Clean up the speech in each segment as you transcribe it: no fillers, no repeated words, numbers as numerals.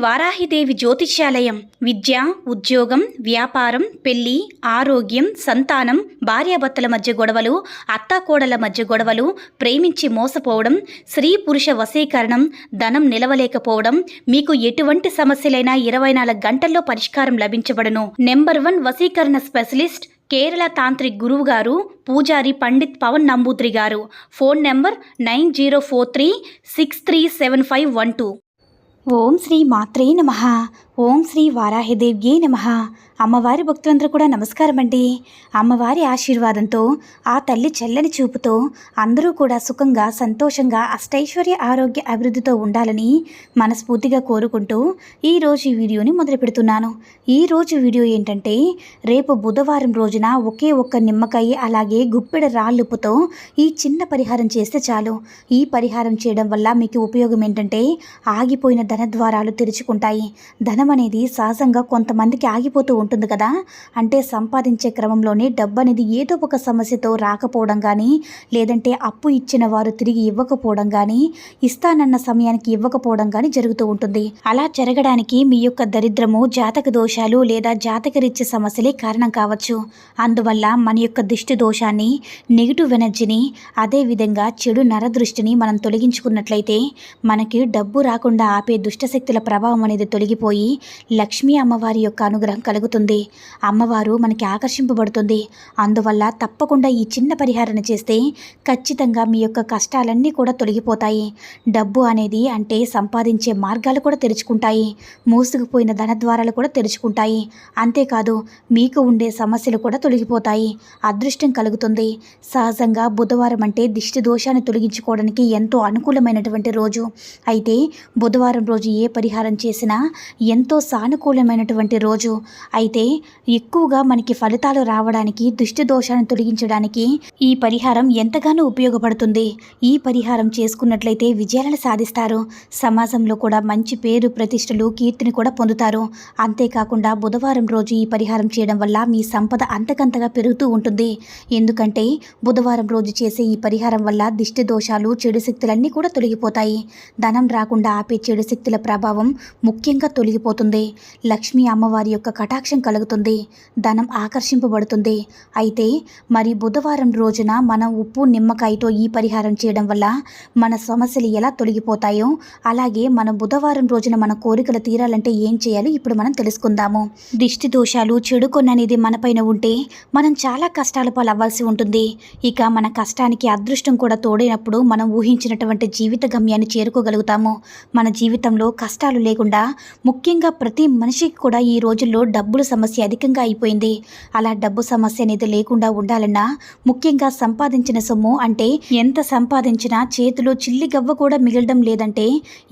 వారాహిదేవి జ్యోతిష్యాలయం విద్య, ఉద్యోగం, వ్యాపారం, పెళ్లి, ఆరోగ్యం, సంతానం, భార్యాభర్తల మధ్య గొడవలు, అత్తాకోడల మధ్య గొడవలు, ప్రేమించి మోసపోవడం, స్త్రీ పురుష వశీకరణం, ధనం నిలవలేకపోవడం, మీకు ఎటువంటి సమస్యలైనా 24 గంటల్లో పరిష్కారం లభించబడును. నెంబర్ 1 వశీకరణ స్పెషలిస్ట్ కేరళ తాంత్రిక్ గురువు గారు పూజారి పండిత్ పవన్ నంబూద్రి గారు. Phone number 9043637512. ఓం శ్రీ మాత్రే నమః. ఓం శ్రీ వారాహిదేవ్యే నమః. అమ్మవారి భక్తులందరూ కూడా నమస్కారం అండి. అమ్మవారి ఆశీర్వాదంతో, ఆ తల్లి చల్లని చూపుతో అందరూ కూడా సుఖంగా, సంతోషంగా, అష్టైశ్వర్య, ఆరోగ్య, అభివృద్ధితో ఉండాలని మనస్ఫూర్తిగా కోరుకుంటూ ఈరోజు ఈ వీడియోని మొదలు పెడుతున్నాను. ఈరోజు వీడియో ఏంటంటే, రేపు బుధవారం రోజున ఒకే ఒక్క నిమ్మకాయ అలాగే గుప్పెడ రాళ్ళుప్పుతో ఈ చిన్న పరిహారం చేస్తే చాలు. ఈ పరిహారం చేయడం వల్ల మీకు ఉపయోగం ఏంటంటే, ఆగిపోయిన ధన ద్వారాలు తెరుచుకుంటాయి. ధనం అనేది సహజంగా కొంతమందికి ఆగిపోతూ ఉంటుంది కదా. అంటే సంపాదించే క్రమంలోనే డబ్బు అనేది ఏదో ఒక సమస్యతో రాకపోవడం కానీ, లేదంటే అప్పు ఇచ్చిన వారు తిరిగి ఇవ్వకపోవడం కానీ, ఇస్తానన్న సమయానికి ఇవ్వకపోవడం కానీ జరుగుతూ ఉంటుంది. అలా జరగడానికి మీ యొక్క దరిద్రము, జాతక దోషాలు లేదా జాతకరీత్య సమస్యలే కారణం కావచ్చు. అందువల్ల మన యొక్క దిష్టి దోషాన్ని, నెగిటివ్ ఎనర్జీని, అదేవిధంగా చెడు నరదృష్టిని మనం తొలగించుకున్నట్లయితే మనకి డబ్బు రాకుండా ఆపే దుష్టశక్తుల ప్రభావం అనేది తొలగిపోయి లక్ష్మీ అమ్మవారి యొక్క అనుగ్రహం కలుగుతుంది. అమ్మవారు మనకి ఆకర్షింపబడుతుంది. అందువల్ల తప్పకుండా ఈ చిన్న పరిహారం చేస్తే ఖచ్చితంగా మీ యొక్క కష్టాలన్నీ కూడా తొలగిపోతాయి. డబ్బు అనేది అంటే సంపాదించే మార్గాలు కూడా తెరుచుకుంటాయి. మూసుకుపోయిన ధన ద్వారాలు కూడా తెరుచుకుంటాయి. అంతేకాదు మీకు ఉండే సమస్యలు కూడా తొలగిపోతాయి. అదృష్టం కలుగుతుంది. సహజంగా బుధవారం అంటే దిష్టి దోషాన్ని తొలగించుకోవడానికి ఎంతో అనుకూలమైనటువంటి రోజు. అయితే బుధవారం రోజు ఏ పరిహారం చేసినా ఎంతో సానుకూలమైనటువంటి రోజు. అయితే ఎక్కువగా మనకి ఫలితాలు రావడానికి, దుష్టి దోషాన్ని తొలగించడానికి ఈ పరిహారం ఎంతగానో ఉపయోగపడుతుంది. ఈ పరిహారం చేసుకున్నట్లయితే విజయాలను సాధిస్తారు. సమాజంలో కూడా మంచి పేరు, ప్రతిష్టలు, కీర్తిని కూడా పొందుతారు. అంతేకాకుండా బుధవారం రోజు ఈ పరిహారం చేయడం వల్ల మీ సంపద అంతకంతగా పెరుగుతూ ఉంటుంది. ఎందుకంటే బుధవారం రోజు చేసే ఈ పరిహారం వల్ల దిష్టి దోషాలు, చెడు శక్తులన్నీ కూడా తొలగిపోతాయి. ధనం రాకుండా ఆపే చెడు శక్తుల ప్రభావం ముఖ్యంగా తొలగిపోతుంది. లక్ష్మీ అమ్మవారి యొక్క కటాక్షం కలుగుతుంది. ధనం ఆకర్షింపబడుతుంది. అయితే మరి బుధవారం రోజున మనం ఉప్పు, నిమ్మకాయతో ఈ పరిహారం చేయడం వల్ల మన సమస్యలు ఎలా తొలగిపోతాయో, అలాగే మన బుధవారం రోజున మన కోరికలు తీరాలంటే ఏం చేయాలో ఇప్పుడు మనం తెలుసుకుందాము. దిష్టి దోషాలు, చెడు కొన్ని అనేది మనపైన ఉంటే మనం చాలా కష్టాల పాలవ్వాల్సి ఉంటుంది. ఇక మన కష్టానికి అదృష్టం కూడా తోడైనప్పుడు మనం ఊహించినటువంటి జీవిత గమ్యాన్ని చేరుకోగలుగుతాము. మన జీవితంలో కష్టాలు లేకుండా, ముఖ్యంగా ప్రతి మనిషికి కూడా ఈ రోజుల్లో డబ్బుల సమస్య అధికంగా అయిపోయింది. అలా డబ్బు సమస్య అనేది లేకుండా ఉండాలన్నా, ముఖ్యంగా సంపాదించిన సొమ్ము అంటే ఎంత సంపాదించినా చేతిలో చిల్లి గవ్వ కూడా మిగలడం లేదంటే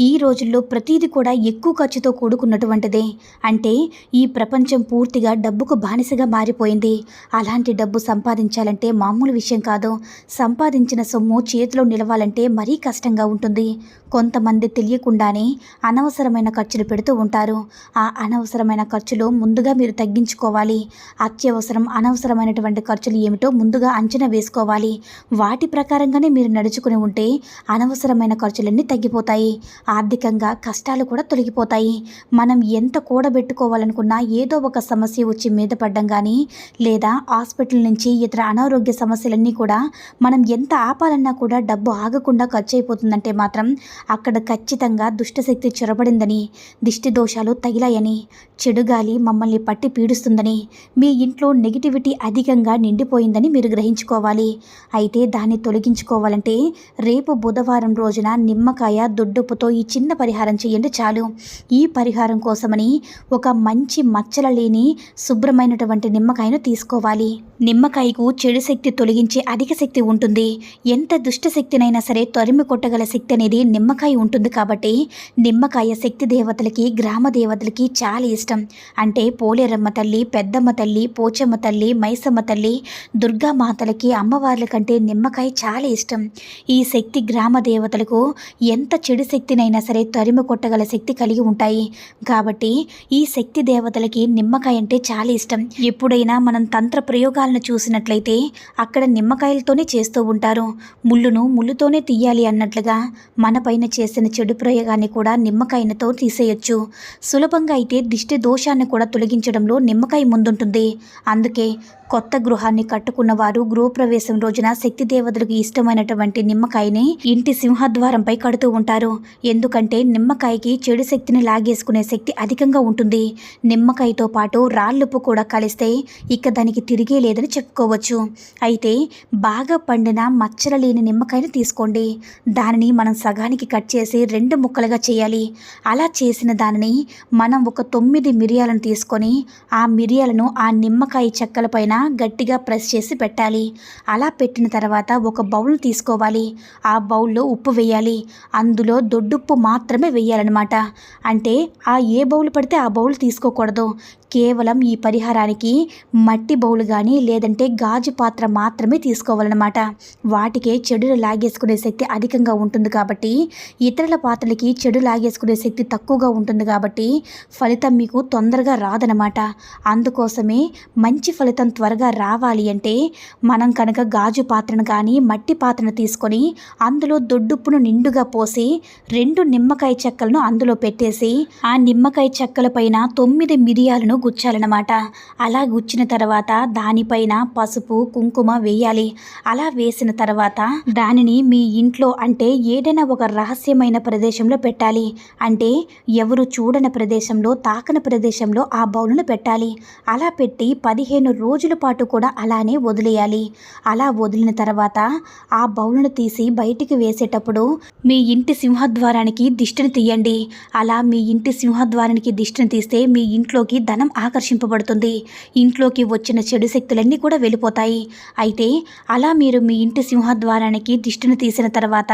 ఈ రోజుల్లో ప్రతిదీ కూడా ఎక్కువ ఖర్చుతో కూడుకున్నటువంటిదే. అంటే ఈ ప్రపంచం పూర్తిగా డబ్బుకు బానిసగా మారిపోయింది. అలాంటి డబ్బు సంపాదించాలంటే మామూలు విషయం కాదు. సంపాదించిన సొమ్ము చేతిలో నిలవాలంటే మరీ కష్టంగా ఉంటుంది. కొంతమంది తెలియకుండానే అనవసరమైన ఖర్చులు పెడుతూ ఉంటారు. ఆ అనవసరమైన ఖర్చులు ముందుగా మీరు తగ్గించుకోవాలి. అత్యవసరం, అనవసరమైనటువంటి ఖర్చులు ఏమిటో ముందుగా అంచనా వేసుకోవాలి. వాటి ప్రకారంగానే మీరు నడుచుకుని ఉంటే అనవసరమైన ఖర్చులన్నీ తగ్గిపోతాయి. ఆర్థికంగా కష్టాలు కూడా తొలగిపోతాయి. మనం ఎంత కూడబెట్టుకోవాలనుకున్నా ఏదో ఒక సమస్య వచ్చి మీద పడ్డం కానీ, లేదా హాస్పిటల్ నుంచి ఇతర అనారోగ్య సమస్యలన్నీ కూడా మనం ఎంత ఆపాలన్నా కూడా డబ్బు ఆగకుండా ఖర్చు అయిపోతుందంటే మాత్రం అక్కడ ఖచ్చితంగా దుష్టశక్తి చొరబడిందని, దిష్టి దోషాలు తగిలాయని, చెడు గాలి మమ్మల్ని పట్టి పీడిస్తుందని, మీ ఇంట్లో నెగిటివిటీ అధికంగా నిండిపోయిందని మీరు గ్రహించుకోవాలి. అయితే దాన్ని తొలగించుకోవాలంటే రేపు బుధవారం రోజున నిమ్మకాయ, దొడ్డుప్పుతో ఈ చిన్న పరిహారం చేయండి చాలు. ఈ పరిహారం కోసమని ఒక మంచి మచ్చల లేని శుభ్రమైనటువంటి నిమ్మకాయను తీసుకోవాలి. నిమ్మకాయకు చెడు శక్తి తొలగించే అధిక శక్తి ఉంటుంది. ఎంత దుష్టశక్తినైనా సరే తరిమి కొట్టగల శక్తి అనేది నిమ్మకాయ ఉంటుంది. కాబట్టి నిమ్మకాయ శక్తి దేవతలకి, గ్రామ దేవతలకి చాలా ఇష్టం. అంటే పోలేరమ్మ తల్లి, పెద్దమ్మ తల్లి, పోచమ్మ తల్లి, మైసమ్మ తల్లి, దుర్గామాతలకి అమ్మవార్ల కంటే నిమ్మకాయ చాలా ఇష్టం. ఈ శక్తి గ్రామ దేవతలకు ఎంత చెడు శక్తినైనా సరే తరిమి కొట్టగల శక్తి కలిగి ఉంటాయి. కాబట్టి ఈ శక్తి దేవతలకి నిమ్మకాయ అంటే చాలా ఇష్టం. ఎప్పుడైనా మనం తంత్ర ప్రయోగాలను చూసినట్లయితే అక్కడ నిమ్మకాయలతోనే చేస్తూ ఉంటారు. ముళ్ళును ముళ్ళుతోనే తీయాలి అన్నట్లుగా మన పైన చేసిన చెడు ప్రయోగాన్ని కూడా నిమ్మకాయతో తీసేయొచ్చు. సులభంగా అయితే దిష్టి దోషాన్ని కూడా తొలగించడంలో నిమ్మకాయ ముందుంటుంది. అందుకే కొత్త గృహాన్ని కట్టుకున్న వారు గృహప్రవేశం రోజున శక్తి దేవతలకు ఇష్టమైనటువంటి నిమ్మకాయని ఇంటి సింహద్వారంపై కడుతూ ఉంటారు. ఎందుకంటే నిమ్మకాయకి చెడు శక్తిని లాగేసుకునే శక్తి అధికంగా ఉంటుంది. నిమ్మకాయతో పాటు రాళ్ళుప్పు కూడా కలిస్తే ఇక దానికి తిరిగే లేదని చెప్పుకోవచ్చు. అయితే బాగా పండిన మచ్చలు లేని నిమ్మకాయని తీసుకోండి. దానిని మనం సగానికి కట్ చేసి 2 ముక్కలుగా చేయాలి. అలా చేసిన దానిని మనం ఒక 9 మిరియాలను తీసుకొని ఆ మిరియాలను ఆ నిమ్మకాయ చెక్కల పైన గట్టిగా ప్రెస్ చేసి పెట్టాలి. అలా పెట్టిన తర్వాత ఒక బౌల్ తీసుకోవాలి. ఆ బౌల్లో ఉప్పు వేయాలి. అందులో దొడ్డుప్పు మాత్రమే వేయాలన్నమాట. అంటే ఏ బౌల్ పడితే ఆ బౌల్ తీసుకోకూడదు. కేవలం ఈ పరిహారానికి మట్టి బౌల్ కానీ లేదంటే గాజు పాత్ర మాత్రమే తీసుకోవాలన్నమాట. వాటికే చెడును లాగేసుకునే శక్తి అధికంగా ఉంటుంది కాబట్టి ఇతరుల పాత్రలకి చెడు లాగేసుకునే శక్తి తక్కువగా ఉంటుంది కాబట్టి ఫలితం మీకు తొందరగా రాదనమాట. అందుకోసమే మంచి ఫలితం త్వరగా రావాలి అంటే మనం కనుక గాజు పాత్రను కానీ మట్టి పాత్రను తీసుకొని అందులో దొడ్డుప్పును నిండుగా పోసి 2 నిమ్మకాయ చెక్కలను అందులో పెట్టేసి ఆ నిమ్మకాయ చెక్కల పైన 9 మిరియాలను గుచ్చాలన్నమాట. అలా గుచ్చిన తర్వాత దానిపైన పసుపు కుంకుమ వేయాలి. అలా వేసిన తర్వాత దానిని మీ ఇంట్లో అంటే ఏదైనా ఒక రహస్యమైన ప్రదేశంలో పెట్టాలి. అంటే ఎవరు చూడని ప్రదేశంలో తాకని ప్రదేశంలో ఆ బౌలును పెట్టాలి. అలా పెట్టి 15 రోజుల పాటు కూడా అలానే వదిలేయాలి. అలా వదిలిన తర్వాత ఆ బౌలును తీసి బయటికి వేసేటప్పుడు మీ ఇంటి సింహద్వారానికి దిష్టిని తీయండి. అలా మీ ఇంటి సింహద్వారానికి దిష్టిని తీస్తే మీ ఇంట్లోకి ధనం ఆకర్షింపబడుతుంది. ఇంట్లోకి వచ్చిన చెడు శక్తులన్నీ కూడా వెళ్ళిపోతాయి. అయితే అలా మీరు మీ ఇంటి సింహద్వారానికి దిష్టిని తీసిన తర్వాత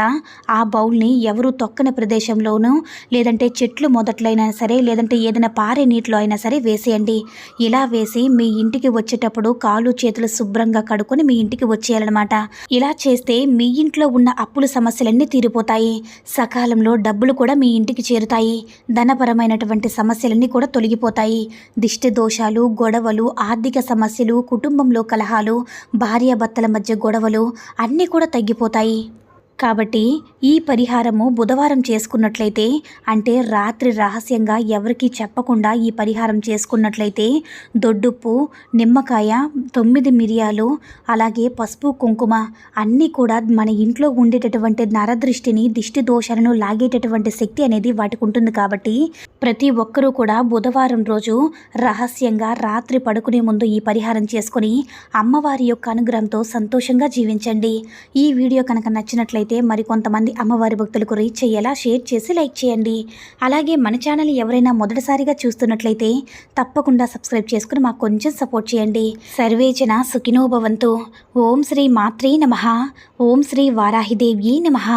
ఆ బౌల్ని ఎవరు తొక్కని ప్రదేశంలోనూ లేదంటే చెట్లు మొదట్లైనా సరే లేదంటే ఏదైనా పారే నీటిలో అయినా సరే వేసేయండి. ఇలా వేసి మీ ఇంటికి వచ్చేటప్పుడు కాలు చేతులు శుభ్రంగా కడుక్కొని మీ ఇంటికి వచ్చేయాలన్నమాట. ఇలా చేస్తే మీ ఇంట్లో ఉన్న అప్పుల సమస్యలన్నీ తీరిపోతాయి. సకాలంలో డబ్బులు కూడా మీ ఇంటికి చేరుతాయి. ధనపరమైనటువంటి సమస్యలన్నీ కూడా తొలగిపోతాయి. దిష్టి దోషాలు, గొడవలు, ఆర్థిక సమస్యలు, కుటుంబంలో కలహాలు, భార్యాభర్తల మధ్య గొడవలు అన్నీ కూడా తగ్గిపోతాయి. కాబట్టి ఈ పరిహారము బుధవారం చేసుకున్నట్లయితే అంటే రాత్రి రహస్యంగా ఎవరికీ చెప్పకుండా ఈ పరిహారం చేసుకున్నట్లయితే దొడ్డుప్పు, నిమ్మకాయ, 9 మిరియాలు అలాగే పసుపు కుంకుమ అన్నీ కూడా మన ఇంట్లో ఉండేటటువంటి నరదృష్టిని దిష్టి దోషాలను లాగేటటువంటి శక్తి అనేది వాటికి ఉంటుంది. కాబట్టి ప్రతి ఒక్కరూ కూడా బుధవారం రోజు రహస్యంగా రాత్రి పడుకునే ముందు ఈ పరిహారం చేసుకొని అమ్మవారి యొక్క అనుగ్రహంతో సంతోషంగా జీవించండి. ఈ వీడియో కనుక నచ్చినట్లయితే మరికొంతమంది అమ్మవారి భక్తులకు రీచ్ అయ్యేలా షేర్ చేసి లైక్ చేయండి. అలాగే మన ఛానల్ ఎవరైనా మొదటిసారిగా చూస్తున్నట్లయితే తప్పకుండా సబ్స్క్రైబ్ చేసుకుని మాకు కొంచెం సపోర్ట్ చేయండి. సర్వేజన సుఖినో భవంతు. ఓం శ్రీ మాత్రే నమః. ఓం శ్రీ వారాహిదేవ్యే నమః.